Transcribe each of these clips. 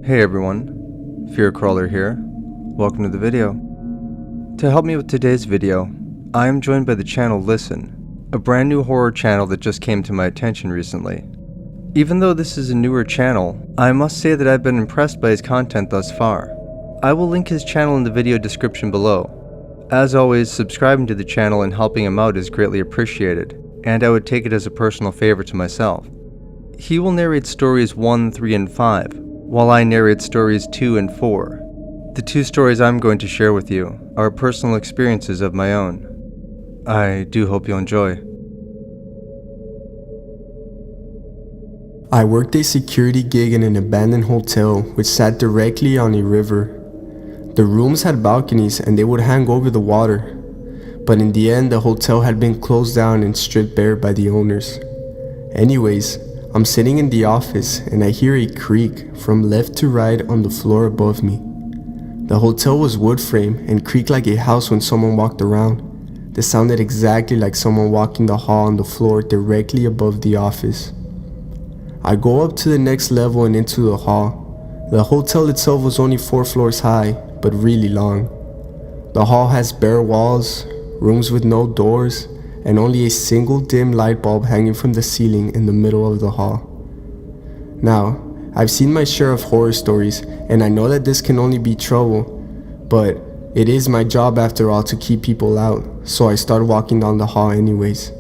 Hey everyone, Fear Crawler here. Welcome to the video. To help me with today's video, I am joined by the channel Lissen, a brand new horror channel that just came to my attention recently. Even though this is a newer channel, I must say that I've been impressed by his content thus far. I will link his channel in the video description below. As always, subscribing to the channel and helping him out is greatly appreciated, and I would take it as a personal favor to myself. He will narrate stories 1, 3, and 5, while I narrate stories 2 and 4. The two stories I'm going to share with you are personal experiences of my own. I do hope you'll enjoy. I worked a security gig in an abandoned hotel which sat directly on a river. The rooms had balconies and they would hang over the water, but in the end the hotel had been closed down and stripped bare by the owners. Anyways, I'm sitting in the office and I hear a creak from left to right on the floor above me. The hotel was wood frame and creaked like a house when someone walked around. This sounded exactly like someone walking the hall on the floor directly above the office. I go up to the next level and into the hall. The hotel itself was only 4 floors high, but really long. The hall has bare walls, rooms with no doors, and only a single dim light bulb hanging from the ceiling in the middle of the hall. Now, I've seen my share of horror stories, and I know that this can only be trouble, but it is my job after all to keep people out, so I start walking down the hall anyways.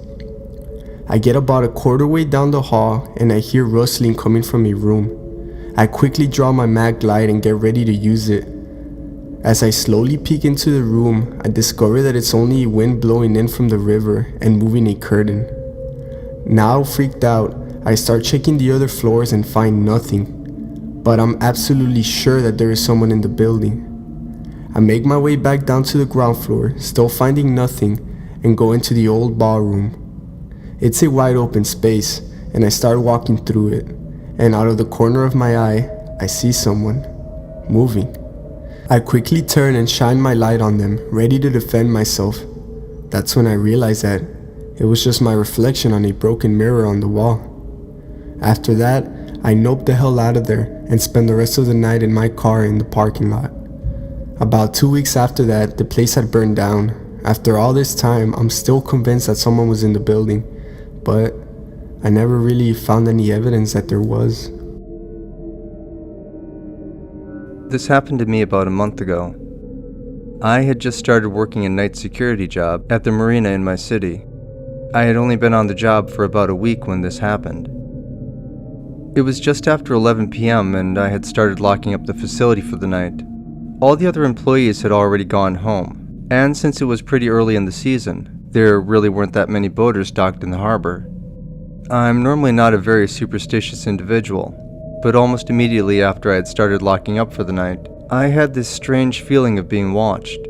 I get about a quarter way down the hall, and I hear rustling coming from a room. I quickly draw my mag light and get ready to use it. As I slowly peek into the room, I discover that it's only wind blowing in from the river and moving a curtain. Now freaked out, I start checking the other floors and find nothing, but I'm absolutely sure that there is someone in the building. I make my way back down to the ground floor, still finding nothing, and go into the old ballroom. It's a wide open space, and I start walking through it, and out of the corner of my eye, I see someone moving. I quickly turn and shine my light on them, ready to defend myself. That's when I realize that it was just my reflection on a broken mirror on the wall. After that, I nope the hell out of there and spend the rest of the night in my car in the parking lot. About 2 weeks after that, the place had burned down. After all this time, I'm still convinced that someone was in the building, but I never really found any evidence that there was. This happened to me about a month ago. I had just started working a night security job at the marina in my city. I had only been on the job for about a week when this happened. It was just after 11 p.m. and I had started locking up the facility for the night. All the other employees had already gone home, and since it was pretty early in the season, there really weren't that many boaters docked in the harbor. I'm normally not a very superstitious individual, but almost immediately after I had started locking up for the night, I had this strange feeling of being watched.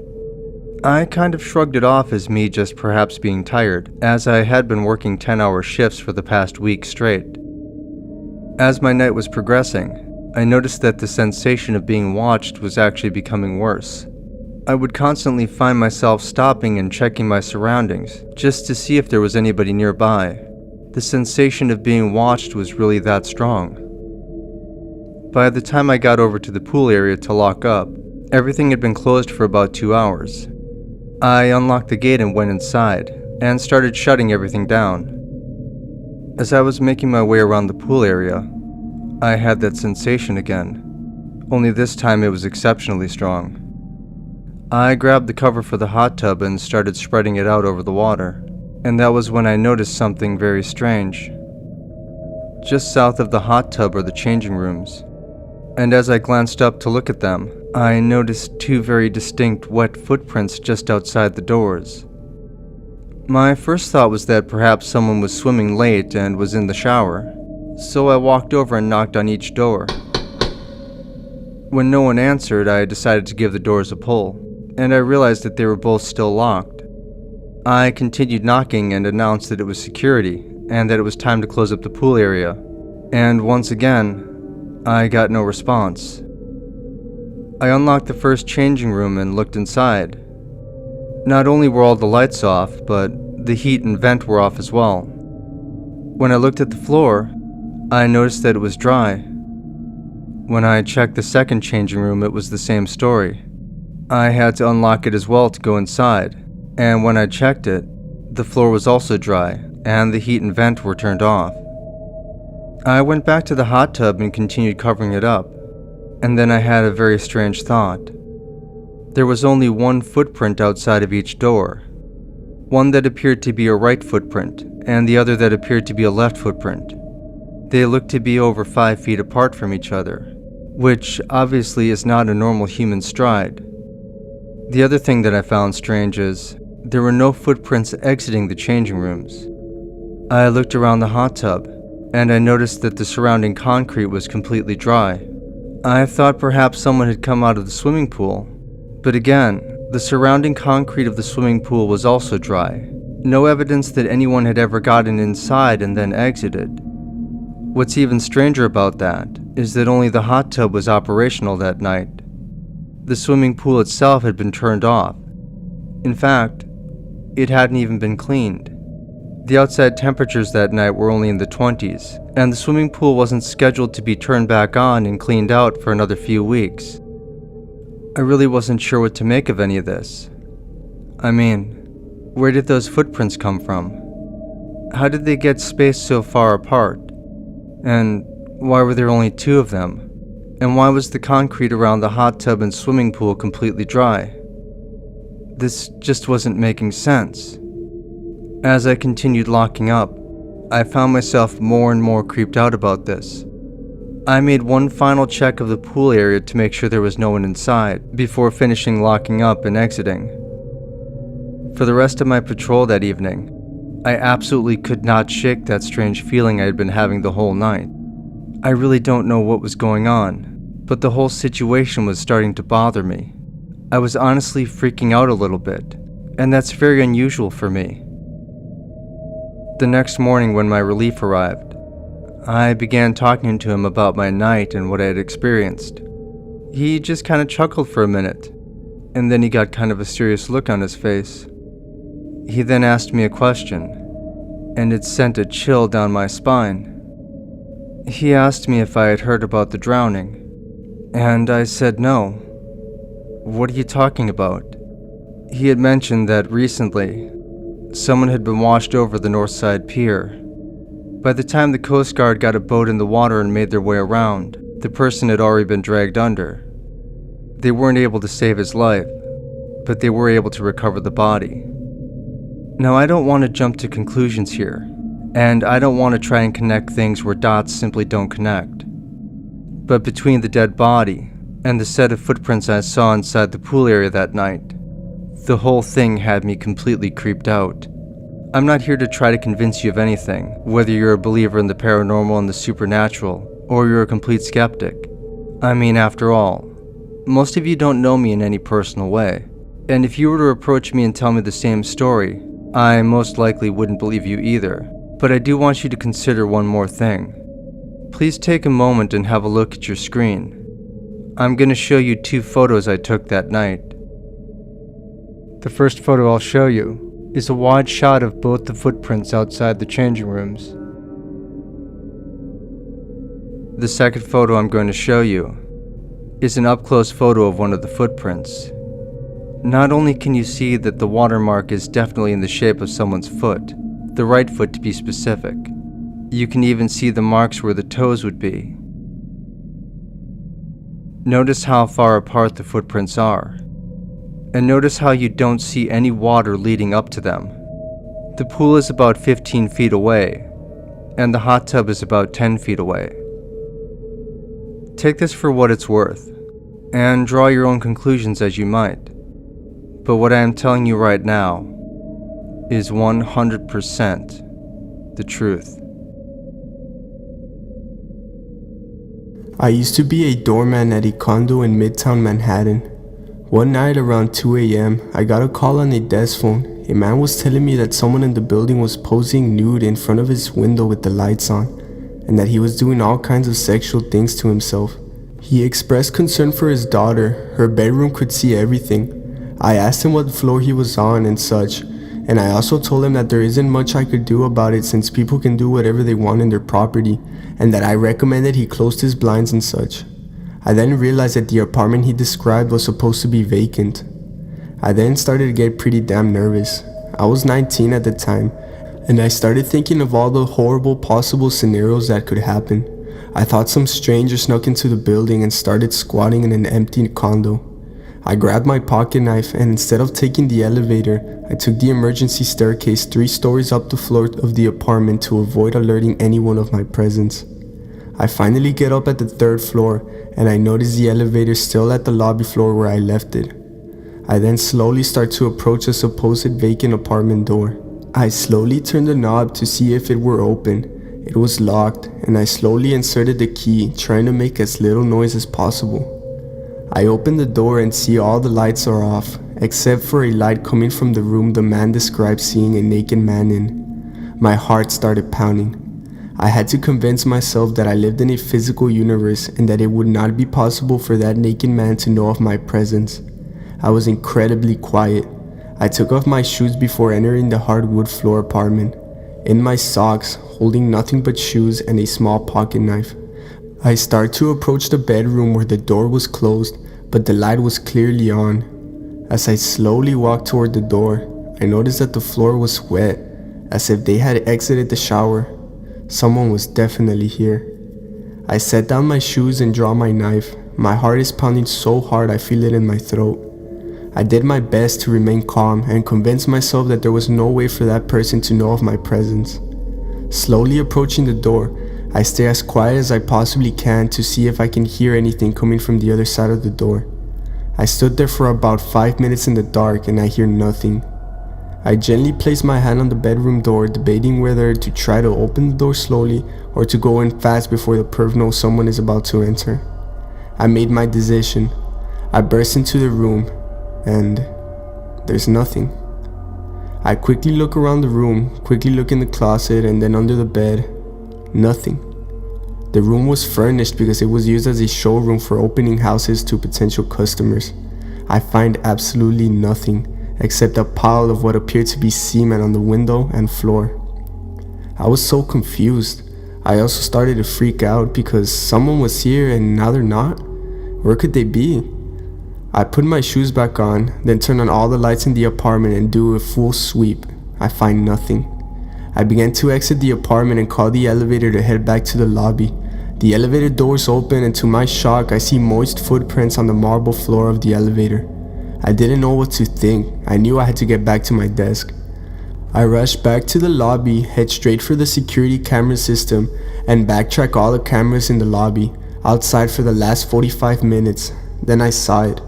I kind of shrugged it off as me just perhaps being tired, as I had been working 10-hour shifts for the past week straight. As my night was progressing, I noticed that the sensation of being watched was actually becoming worse. I would constantly find myself stopping and checking my surroundings, just to see if there was anybody nearby. The sensation of being watched was really that strong. By the time I got over to the pool area to lock up, everything had been closed for about 2 hours. I unlocked the gate and went inside, and started shutting everything down. As I was making my way around the pool area, I had that sensation again, only this time it was exceptionally strong. I grabbed the cover for the hot tub and started spreading it out over the water, and that was when I noticed something very strange. Just south of the hot tub are the changing rooms, and as I glanced up to look at them, I noticed 2 very distinct wet footprints just outside the doors. My first thought was that perhaps someone was swimming late and was in the shower, so I walked over and knocked on each door. When no one answered, I decided to give the doors a pull, and I realized that they were both still locked. I continued knocking and announced that it was security, and that it was time to close up the pool area, and once again, I got no response. I unlocked the first changing room and looked inside. Not only were all the lights off, but the heat and vent were off as well. When I looked at the floor, I noticed that it was dry. When I checked the second changing room, it was the same story. I had to unlock it as well to go inside, and when I checked it, the floor was also dry, and the heat and vent were turned off. I went back to the hot tub and continued covering it up, and then I had a very strange thought. There was only one footprint outside of each door. One that appeared to be a right footprint, and the other that appeared to be a left footprint. They looked to be over 5 feet apart from each other, which obviously is not a normal human stride. The other thing that I found strange is there were no footprints exiting the changing rooms. I looked around the hot tub, and I noticed that the surrounding concrete was completely dry. I thought perhaps someone had come out of the swimming pool, but again, the surrounding concrete of the swimming pool was also dry. No evidence that anyone had ever gotten inside and then exited. What's even stranger about that is that only the hot tub was operational that night. The swimming pool itself had been turned off. In fact, it hadn't even been cleaned. The outside temperatures that night were only in the 20s, and the swimming pool wasn't scheduled to be turned back on and cleaned out for another few weeks. I really wasn't sure what to make of any of this. I mean, where did those footprints come from? How did they get spaced so far apart? And why were there only 2 of them? And why was the concrete around the hot tub and swimming pool completely dry? This just wasn't making sense. As I continued locking up, I found myself more and more creeped out about this. I made one final check of the pool area to make sure there was no one inside, before finishing locking up and exiting. For the rest of my patrol that evening, I absolutely could not shake that strange feeling I had been having the whole night. I really don't know what was going on, but the whole situation was starting to bother me. I was honestly freaking out a little bit, and that's very unusual for me. The next morning when my relief arrived, I began talking to him about my night and what I had experienced. He just kind of chuckled for a minute, and then he got kind of a serious look on his face. He then asked me a question, and it sent a chill down my spine. He asked me if I had heard about the drowning, and I said no. What are you talking about? He had mentioned that recently, someone had been washed over the north side pier. By the time the Coast Guard got a boat in the water and made their way around, the person had already been dragged under. They weren't able to save his life, but they were able to recover the body. Now, I don't want to jump to conclusions here, and I don't want to try and connect things where dots simply don't connect. But between the dead body and the set of footprints I saw inside the pool area that night, the whole thing had me completely creeped out. I'm not here to try to convince you of anything, whether you're a believer in the paranormal and the supernatural, or you're a complete skeptic. I mean, after all, most of you don't know me in any personal way, and if you were to approach me and tell me the same story, I most likely wouldn't believe you either. But I do want you to consider one more thing. Please take a moment and have a look at your screen. I'm going to show you 2 photos I took that night. The first photo I'll show you is a wide shot of both the footprints outside the changing rooms. The second photo I'm going to show you is an up-close photo of one of the footprints. Not only can you see that the watermark is definitely in the shape of someone's foot, the right foot to be specific, you can even see the marks where the toes would be. Notice how far apart the footprints are. And notice how you don't see any water leading up to them. The pool is about 15 feet away, and the hot tub is about 10 feet away. Take this for what it's worth, and draw your own conclusions as you might. But what I am telling you right now is 100% the truth. I used to be a doorman at a condo in Midtown Manhattan. One night around 2 a.m., I got a call on a desk phone. A man was telling me that someone in the building was posing nude in front of his window with the lights on, and that he was doing all kinds of sexual things to himself. He expressed concern for his daughter. Her bedroom could see everything. I asked him what floor he was on and such, and I also told him that there isn't much I could do about it since people can do whatever they want in their property, and that I recommended he closed his blinds and such. I then realized that the apartment he described was supposed to be vacant. I then started to get pretty damn nervous. I was 19 at the time, and I started thinking of all the horrible possible scenarios that could happen. I thought some stranger snuck into the building and started squatting in an empty condo. I grabbed my pocket knife, and instead of taking the elevator, I took the emergency staircase 3 stories up the floor of the apartment to avoid alerting anyone of my presence. I finally get up at the 3rd floor, and I notice the elevator still at the lobby floor where I left it. I then slowly start to approach a supposed vacant apartment door. I slowly turned the knob to see if it were open. It was locked, and I slowly inserted the key, trying to make as little noise as possible. I open the door and see all the lights are off, except for a light coming from the room the man described seeing a naked man in. My heart started pounding. I had to convince myself that I lived in a physical universe and that it would not be possible for that naked man to know of my presence. I was incredibly quiet. I took off my shoes before entering the hardwood floor apartment. In my socks, holding nothing but shoes and a small pocket knife, I start to approach the bedroom where the door was closed, but the light was clearly on. As I slowly walked toward the door, I noticed that the floor was wet, as if they had exited the shower. Someone was definitely here. I set down my shoes and draw my knife. My heart is pounding so hard I feel it in my throat. I did my best to remain calm and convince myself that there was no way for that person to know of my presence. Slowly approaching the door, I stay as quiet as I possibly can to see if I can hear anything coming from the other side of the door. I stood there for about 5 minutes in the dark and I hear nothing. I gently place my hand on the bedroom door, debating whether to try to open the door slowly or to go in fast before the perv knows someone is about to enter. I made my decision. I burst into the room and there's nothing. I quickly look around the room, quickly look in the closet and then under the bed. Nothing. The room was furnished because it was used as a showroom for opening houses to potential customers. I find absolutely nothing except a pile of what appeared to be semen on the window and floor. I was so confused. I also started to freak out because someone was here and now they're not. Where could they be? I put my shoes back on, then turn on all the lights in the apartment and do a full sweep. I find nothing. I began to exit the apartment and call the elevator to head back to the lobby. The elevator doors open and to my shock I see moist footprints on the marble floor of the elevator. I didn't know what to think. I knew I had to get back to my desk. I rushed back to the lobby, head straight for the security camera system, and backtrack all the cameras in the lobby, outside for the last 45 minutes. Then I saw it.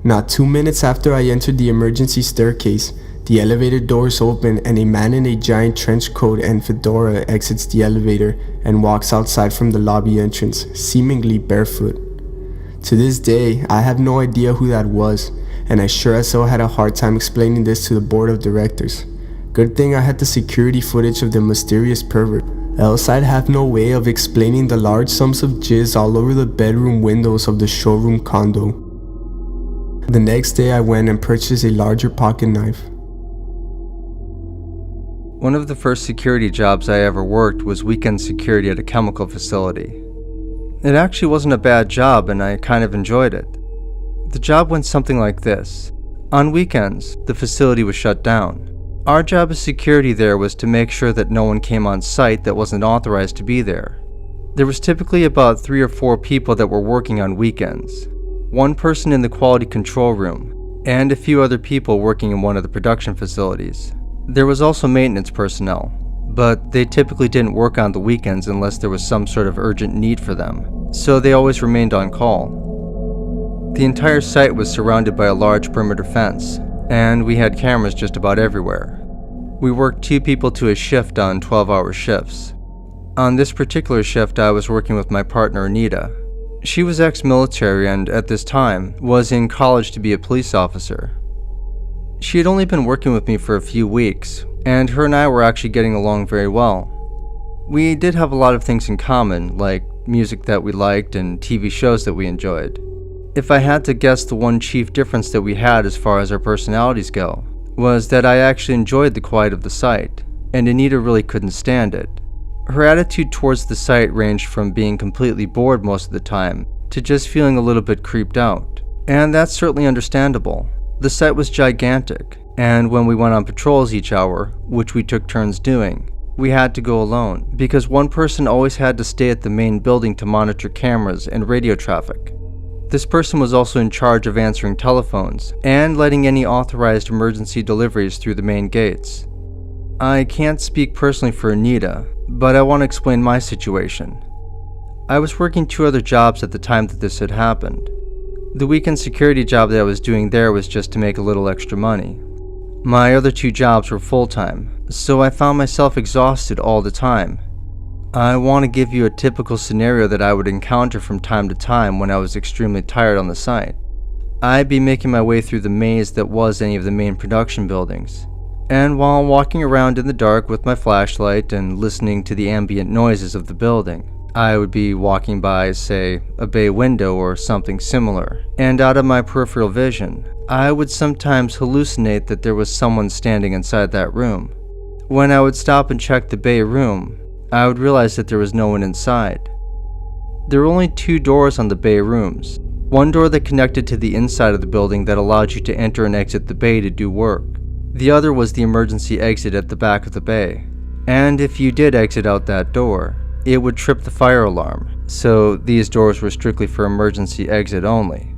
Not 2 minutes after I entered the emergency staircase, the elevator doors open and a man in a giant trench coat and fedora exits the elevator and walks outside from the lobby entrance, seemingly barefoot. To this day, I have no idea who that was, and I sure as hell had a hard time explaining this to the board of directors. Good thing I had the security footage of the mysterious pervert, else I'd have no way of explaining the large sums of jizz all over the bedroom windows of the showroom condo. The next day I went and purchased a larger pocket knife. One of the first security jobs I ever worked was weekend security at a chemical facility. It actually wasn't a bad job and I kind of enjoyed it. The job went something like this. On weekends, the facility was shut down. Our job as security there was to make sure that no one came on site that wasn't authorized to be there. There was typically about 3 or 4 people that were working on weekends. 1 person in the quality control room, and a few other people working in one of the production facilities. There was also maintenance personnel, but they typically didn't work on the weekends unless there was some sort of urgent need for them, so they always remained on call. The entire site was surrounded by a large perimeter fence, and we had cameras just about everywhere. We worked 2 people to a shift on 12-hour shifts. On this particular shift, I was working with my partner Anita. She was ex-military and, at this time, was in college to be a police officer. She had only been working with me for a few weeks, and her and I were actually getting along very well. We did have a lot of things in common, like music that we liked and TV shows that we enjoyed. If I had to guess, the one chief difference that we had as far as our personalities go was that I actually enjoyed the quiet of the site, and Anita really couldn't stand it. Her attitude towards the site ranged from being completely bored most of the time to just feeling a little bit creeped out. And that's certainly understandable. The site was gigantic, and when we went on patrols each hour, which we took turns doing, we had to go alone, because one person always had to stay at the main building to monitor cameras and radio traffic. This person was also in charge of answering telephones and letting any authorized emergency deliveries through the main gates. I can't speak personally for Anita, but I want to explain my situation. I was working 2 other jobs at the time that this had happened. The weekend security job that I was doing there was just to make a little extra money. My other 2 jobs were full-time, so I found myself exhausted all the time. I want to give you a typical scenario that I would encounter from time to time when I was extremely tired on the site. I'd be making my way through the maze that was any of the main production buildings, and while walking around in the dark with my flashlight and listening to the ambient noises of the building, I would be walking by, say, a bay window or something similar, and out of my peripheral vision, I would sometimes hallucinate that there was someone standing inside that room. When I would stop and check the bay room, I would realize that there was no one inside. There were only 2 doors on the bay rooms, one door that connected to the inside of the building that allowed you to enter and exit the bay to do work. The other was the emergency exit at the back of the bay, and if you did exit out that door, it would trip the fire alarm, so these doors were strictly for emergency exit only.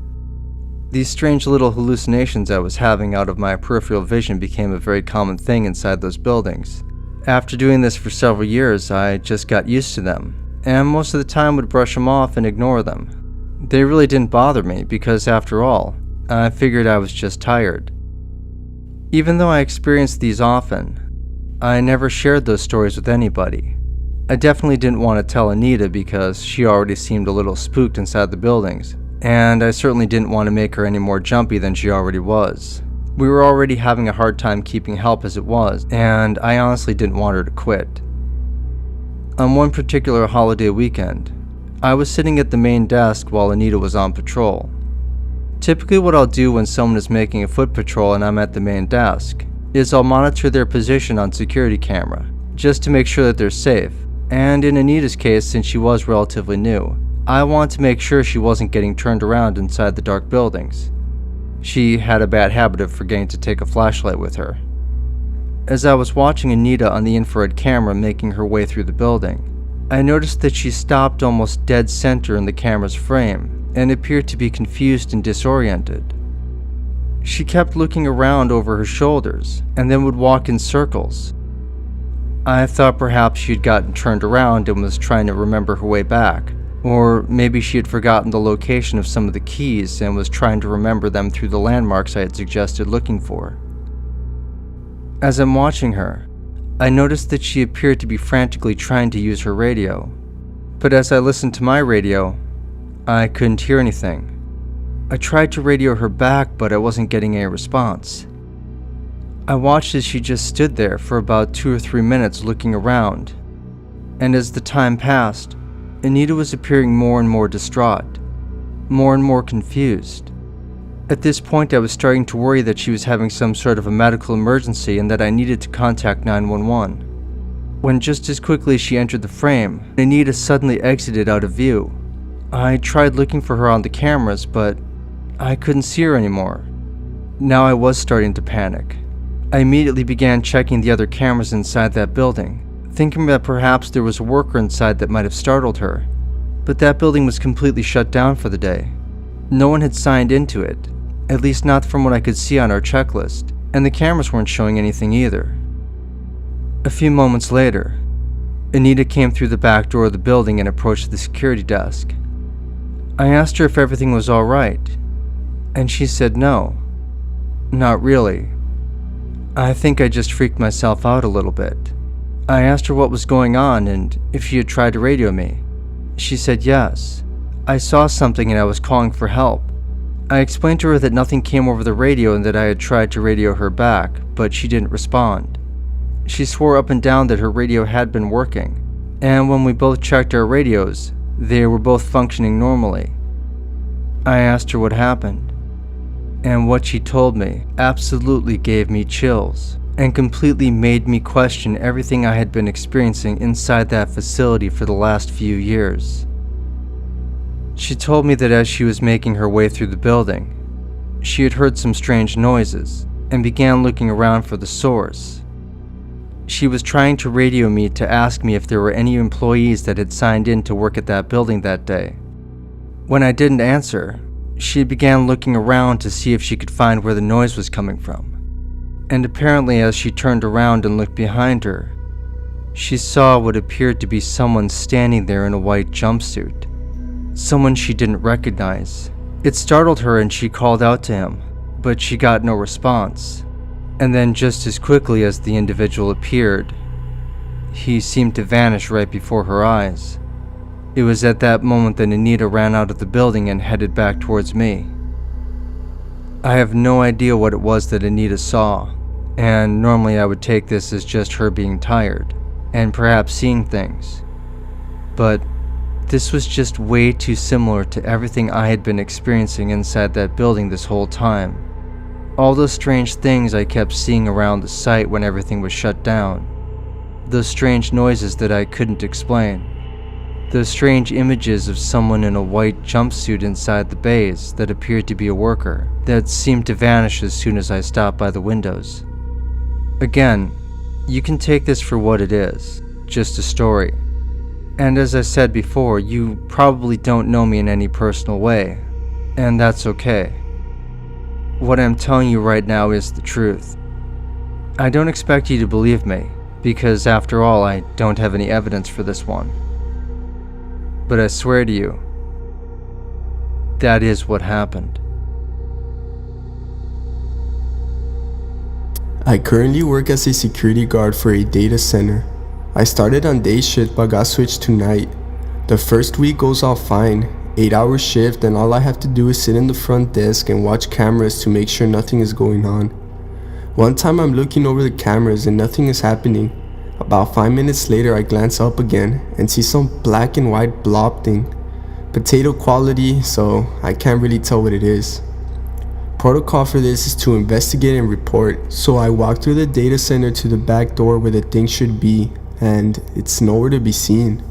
These strange little hallucinations I was having out of my peripheral vision became a very common thing inside those buildings. After doing this for several years, I just got used to them, and most of the time would brush them off and ignore them. They really didn't bother me because, after all, I figured I was just tired. Even though I experienced these often, I never shared those stories with anybody. I definitely didn't want to tell Anita because she already seemed a little spooked inside the buildings, and I certainly didn't want to make her any more jumpy than she already was. We were already having a hard time keeping help as it was, and I honestly didn't want her to quit. On one particular holiday weekend, I was sitting at the main desk while Anita was on patrol. Typically what I'll do when someone is making a foot patrol and I'm at the main desk is I'll monitor their position on security camera, just to make sure that they're safe. And in Anita's case, since she was relatively new, I wanted to make sure she wasn't getting turned around inside the dark buildings. She had a bad habit of forgetting to take a flashlight with her. As I was watching Anita on the infrared camera making her way through the building, I noticed that she stopped almost dead center in the camera's frame and appeared to be confused and disoriented. She kept looking around over her shoulders and then would walk in circles. I thought perhaps she had gotten turned around and was trying to remember her way back, or maybe she had forgotten the location of some of the keys and was trying to remember them through the landmarks I had suggested looking for. As I'm watching her, I noticed that she appeared to be frantically trying to use her radio, but as I listened to my radio, I couldn't hear anything. I tried to radio her back, but I wasn't getting any response. I watched as she just stood there for about 2 or 3 minutes looking around, and as the time passed, Anita was appearing more and more distraught, more and more confused. At this point, I was starting to worry that she was having some sort of a medical emergency and that I needed to contact 911. When just as quickly as she entered the frame, Anita suddenly exited out of view. I tried looking for her on the cameras, but I couldn't see her anymore. Now I was starting to panic. I immediately began checking the other cameras inside that building, thinking that perhaps there was a worker inside that might have startled her. But that building was completely shut down for the day. No one had signed into it, at least not from what I could see on our checklist, and the cameras weren't showing anything either. A few moments later, Anita came through the back door of the building and approached the security desk. I asked her if everything was all right, and she said no, not really. I think I just freaked myself out a little bit. I asked her what was going on and if she had tried to radio me. She said yes. I saw something and I was calling for help. I explained to her that nothing came over the radio and that I had tried to radio her back, but she didn't respond. She swore up and down that her radio had been working, and when we both checked our radios, they were both functioning normally. I asked her what happened, and what she told me absolutely gave me chills and completely made me question everything I had been experiencing inside that facility for the last few years. She told me that as she was making her way through the building, she had heard some strange noises and began looking around for the source. She was trying to radio me to ask me if there were any employees that had signed in to work at that building that day. When I didn't answer, she began looking around to see if she could find where the noise was coming from. And apparently, as she turned around and looked behind her, she saw what appeared to be someone standing there in a white jumpsuit. Someone she didn't recognize. It startled her and she called out to him, but she got no response. And then just as quickly as the individual appeared, he seemed to vanish right before her eyes. It was at that moment that Anita ran out of the building and headed back towards me. I have no idea what it was that Anita saw, and normally I would take this as just her being tired, and perhaps seeing things. But this was just way too similar to everything I had been experiencing inside that building this whole time. All those strange things I kept seeing around the site when everything was shut down. Those strange noises that I couldn't explain. Those strange images of someone in a white jumpsuit inside the bays that appeared to be a worker, that seemed to vanish as soon as I stopped by the windows. Again, you can take this for what it is, just a story. And as I said before, you probably don't know me in any personal way, and that's okay. What I'm telling you right now is the truth. I don't expect you to believe me, because after all, I don't have any evidence for this one. But I swear to you, that is what happened. I currently work as a security guard for a data center. I started on day shift but got switched to night. The first week goes all fine, 8-hour shift, and all I have to do is sit in the front desk and watch cameras to make sure nothing is going on. One time I'm looking over the cameras and nothing is happening. About 5 minutes later I glance up again and see some black and white blob thing. Potato quality, so I can't really tell what it is. Protocol for this is to investigate and report, so I walk through the data center to the back door where the thing should be, and it's nowhere to be seen.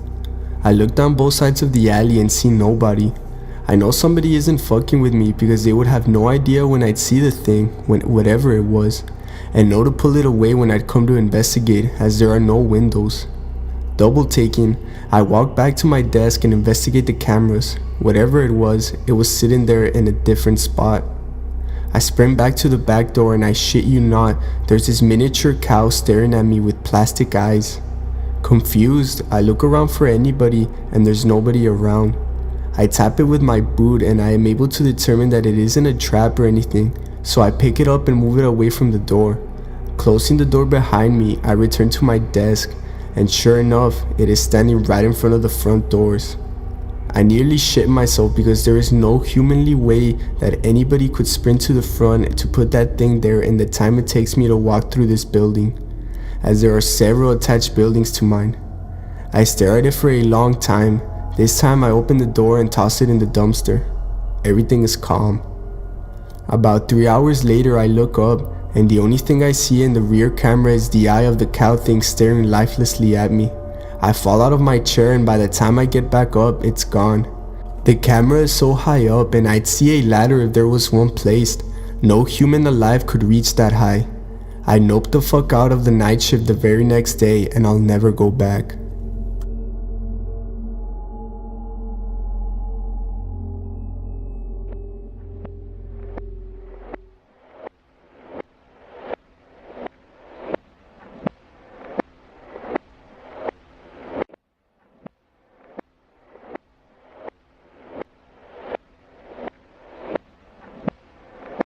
I look down both sides of the alley and see nobody. I know somebody isn't fucking with me because they would have no idea when I'd see the thing, whatever it was, and know to pull it away when I'd come to investigate, as there are no windows. Double taking, I walk back to my desk and investigate the cameras. Whatever it was sitting there in a different spot. I sprint back to the back door and I shit you not, there's this miniature cow staring at me with plastic eyes. Confused, I look around for anybody and there's nobody around. I tap it with my boot and I am able to determine that it isn't a trap or anything, so I pick it up and move it away from the door. Closing the door behind me, I return to my desk, and sure enough, it is standing right in front of the front doors. I nearly shit myself because there is no humanly way that anybody could sprint to the front to put that thing there in the time it takes me to walk through this building, as there are several attached buildings to mine. I stare at it for a long time. This time I open the door and toss it in the dumpster. Everything is calm. About 3 hours later I look up, and the only thing I see in the rear camera is the eye of the cow thing staring lifelessly at me. I fall out of my chair and by the time I get back up, it's gone. The camera is so high up and I'd see a ladder if there was one placed. No human alive could reach that high. I noped the fuck out of the night shift the very next day and I'll never go back.